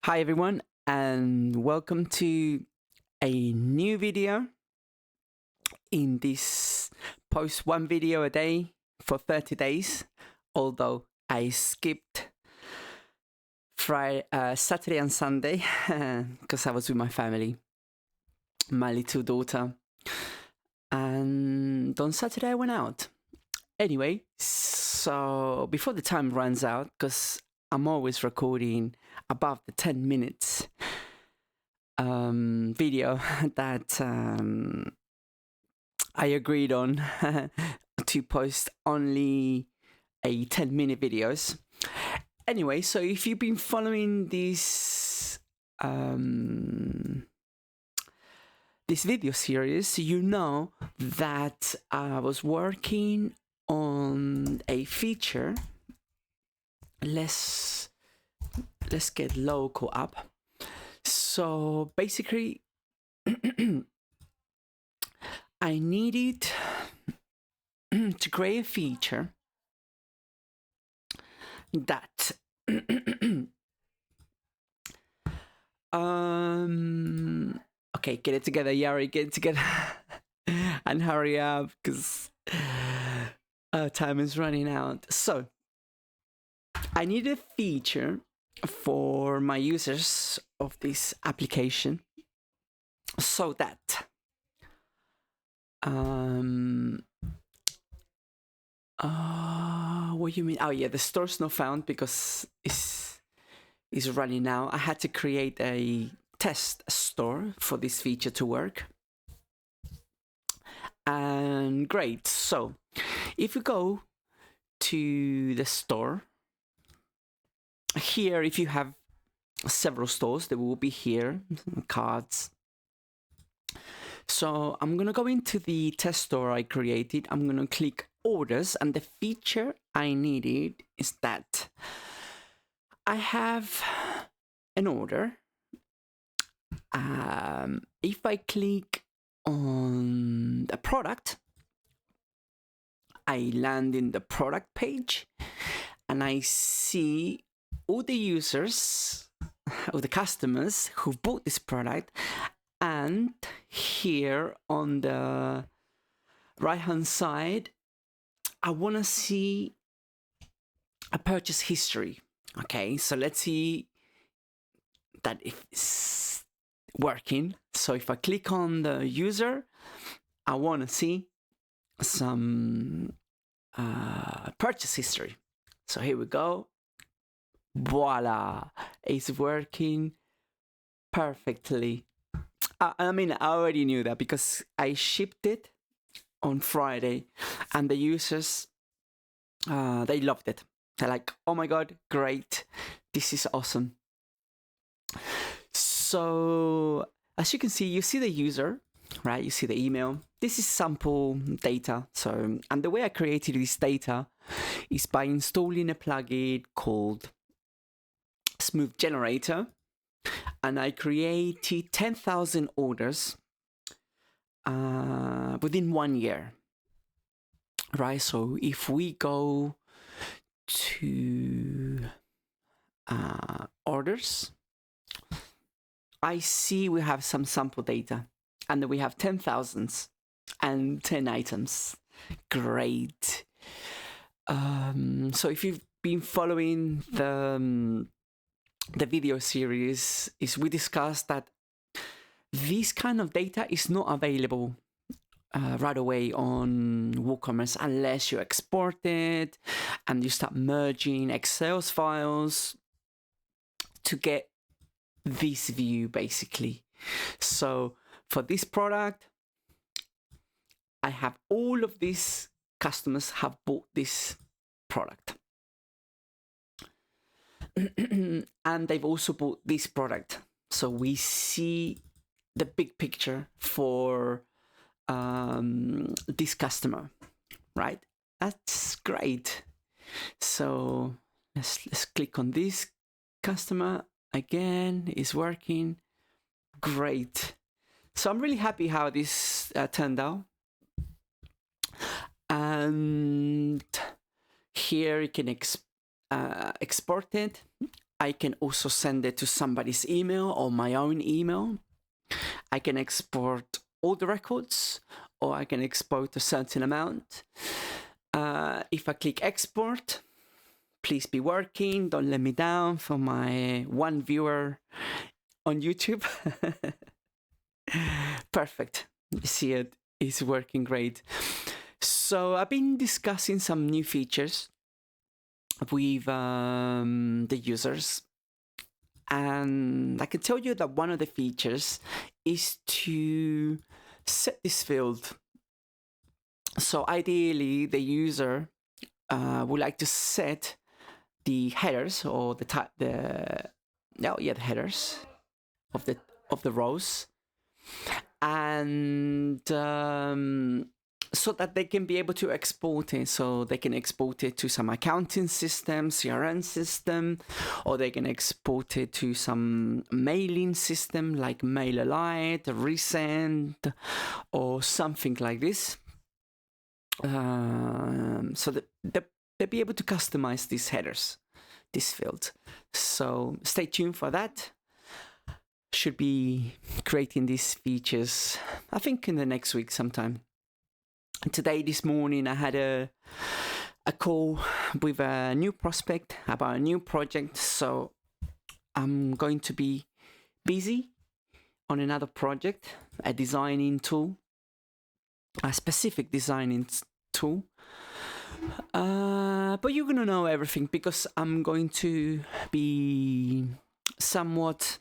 Hi everyone, and welcome to a new video in this post one video a day for 30 days, although I skipped Saturday and Sunday because I was with my family, my little daughter, and on Saturday I went out. Anyway, so before the time runs out, because I'm always recording above the 10 minutes video that I agreed on to post only a 10-minute videos. Anyway, so if you've been following this this video series, you know that I was working on a feature. Let's get local up. So basically I needed to create a feature that okay, get it together, Yari, get it together and hurry up because time is running out. So I need a feature for my users of this application so that what do you mean? Oh yeah, the store's not found because it's running now. I had to create a test store for this feature to work. And great. So if we go to the store here, if you have several stores, they will be here, cards. So I'm gonna go into the test store I created. I'm gonna click orders, and the feature I needed is that I have an order. If I click on the product, I land in the product page and I see all the users or the customers who bought this product, and here on the right hand side I want to see a purchase history. Okay, so let's see that if it's working. So if I click on the user, I want to see some purchase history. So here we go. Voila, it's working perfectly. I mean, I already knew that because I shipped it on Friday and the users, they loved it. They're like, oh my God, great. This is awesome. So as you can see, you see the user, right? You see the email. This is sample data. So, and the way I created this data is by installing a plugin called Smooth Generator. And I created 10,000 orders within 1 year, right? So if we go to orders, I see we have some sample data and we have 10,000 and 10 items. Great. So if you've been following the video series, we discussed that this kind of data is not available right away on WooCommerce unless you export it and you start merging Excel files to get this view basically. So for this product, I have all of these customers have bought this product. And they've also bought this product. So we see the big picture for this customer, right? That's great. So let's click on this customer again. It's working. Great. So I'm really happy how this turned out. And here you can export it I can also send it to somebody's email or my own email. I can export all the records, or I can export a certain amount. If I click export, please be working, don't let me down for my one viewer on YouTube. Perfect. You see it is working great. So I've been discussing some new features with the users, and I can tell you that one of the features is to set this field. So ideally, the user would like to set the headers or the headers of the rows, and so that they can be able to export it. So they can export it to some accounting system, CRM system, or they can export it to some mailing system like MailerLite, Resend, or something like this. So that they'll be able to customize these headers, this field. So stay tuned for that. Should be creating these features, I think, in the next week sometime. Today, this morning, I had a call with a new prospect about a new project. So I'm going to be busy on another project, a designing tool, a specific designing tool. But you're gonna know everything because I'm going to be somewhat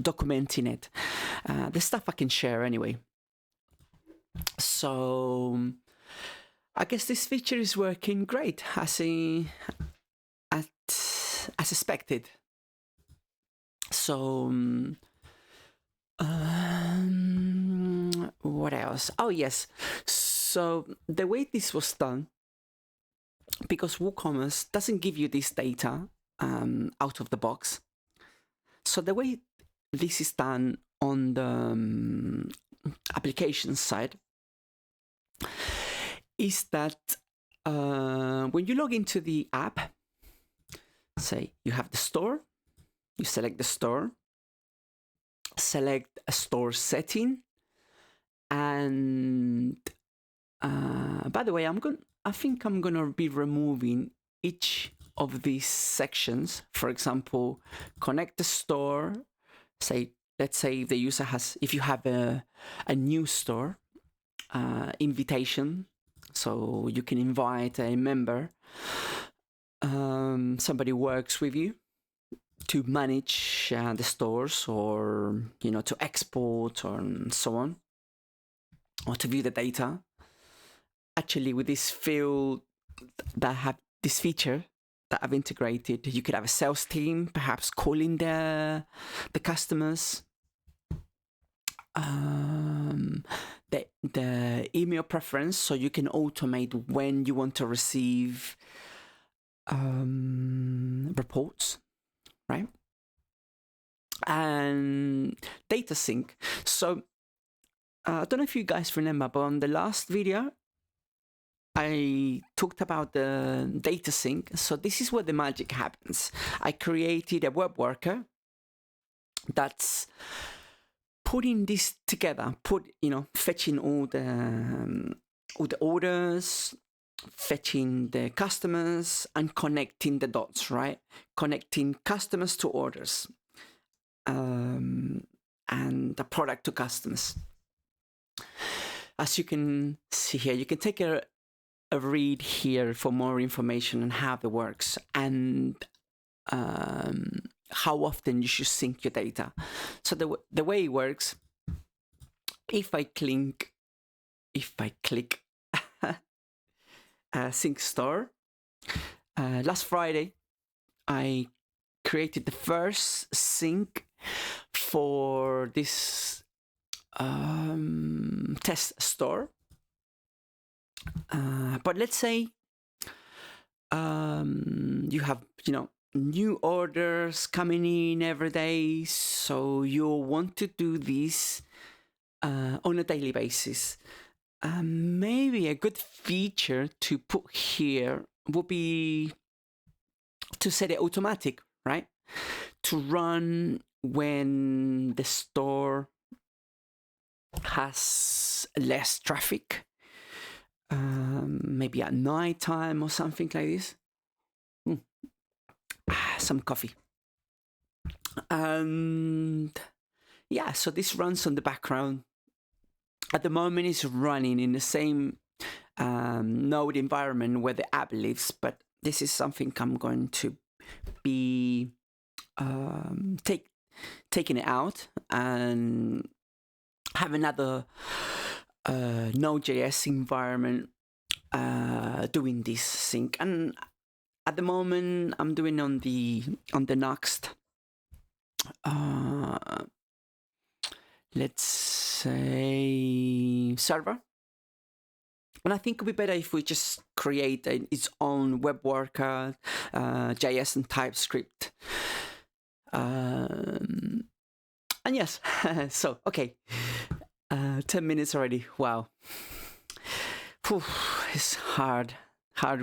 documenting it. The stuff I can share anyway. So I guess this feature is working great as expected. So what else? Oh yes. So the way this was done, because WooCommerce doesn't give you this data out of the box. So the way this is done on the application side is that when you log into the app, say you have the store, you select the store, select a store setting, and by the way, I think I'm gonna be removing each of these sections. For example, connect the store. Let's say the user has, if you have a new store, invitation, so you can invite a member, somebody works with you to manage the stores, or to export, or so on, or to view the data. Actually, with this field that have this feature that I've integrated, you could have a sales team perhaps calling the customers, the email preference, so you can automate when you want to receive reports, right? And data sync. So I don't know if you guys remember, but on the last video I talked about the data sync. So this is where the magic happens. I created a web worker that's putting this together, fetching all the orders, fetching the customers, and connecting the dots, right? Connecting customers to orders, and the product to customers. As you can see here, you can take a read here for more information on how it works and how often you should sync your data. So the way it works, if I click sync store, last Friday I created the first sync for this test store. But let's say you have new orders coming in every day, so you want to do this on a daily basis. Maybe a good feature to put here would be to set it automatic, right? To run when the store has less traffic, maybe at night time or something like this. Some coffee. And yeah, so this runs on the background. At the moment, it's running in the same node environment where the app lives, but this is something I'm going to be taking it out and have another Node.js environment doing this sync. And at the moment, I'm doing on the Next, let's say, server. And I think it would be better if we just create its own web worker, JS and TypeScript. And yes, so, okay. 10 minutes already. Wow. Whew, it's hard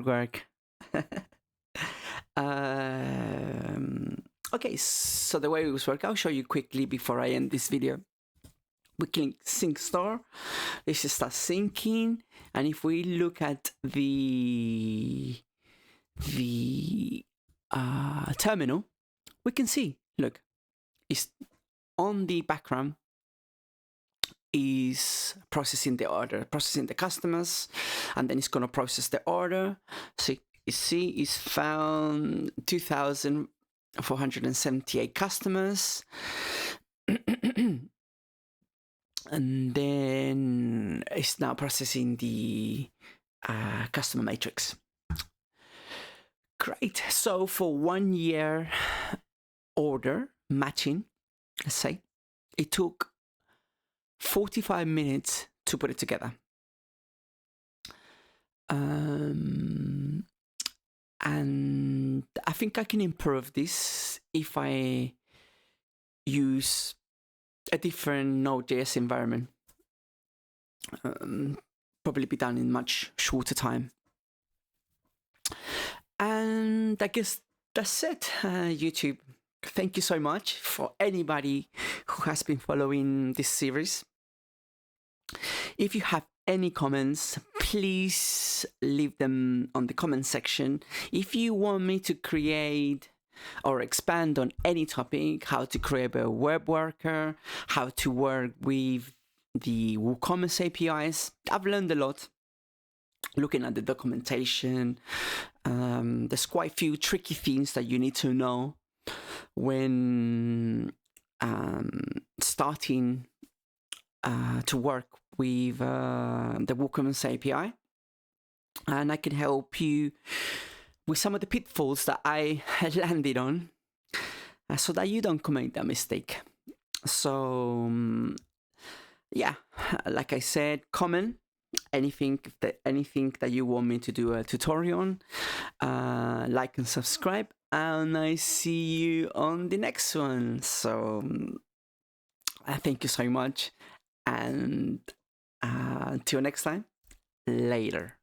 work. Okay, so the way it was work, I'll show you quickly before I end this video. We click sync store. This starts syncing, and if we look at the terminal, we can see, look, it's on the background is processing the order, processing the customers, and then it's going to process the order. So you see, it's found 2,478 customers. And then it's now processing the customer matrix. Great. So for 1 year order matching, let's say, it took 45 minutes to put it together. And I think I can improve this if I use a different Node.js environment. Probably be done in much shorter time. And I guess that's it, YouTube. Thank you so much for anybody who has been following this series. If you have any comments, please leave them on the comment section. If you want me to create or expand on any topic, how to create a web worker, how to work with the WooCommerce APIs, I've learned a lot looking at the documentation. There's quite a few tricky things that you need to know when starting to work with the WooCommerce API, and I can help you with some of the pitfalls that I landed on, so that you don't commit that mistake. So yeah, like I said, comment anything that you want me to do a tutorial on, like and subscribe, and I see you on the next one. So thank you so much, and until next time, later.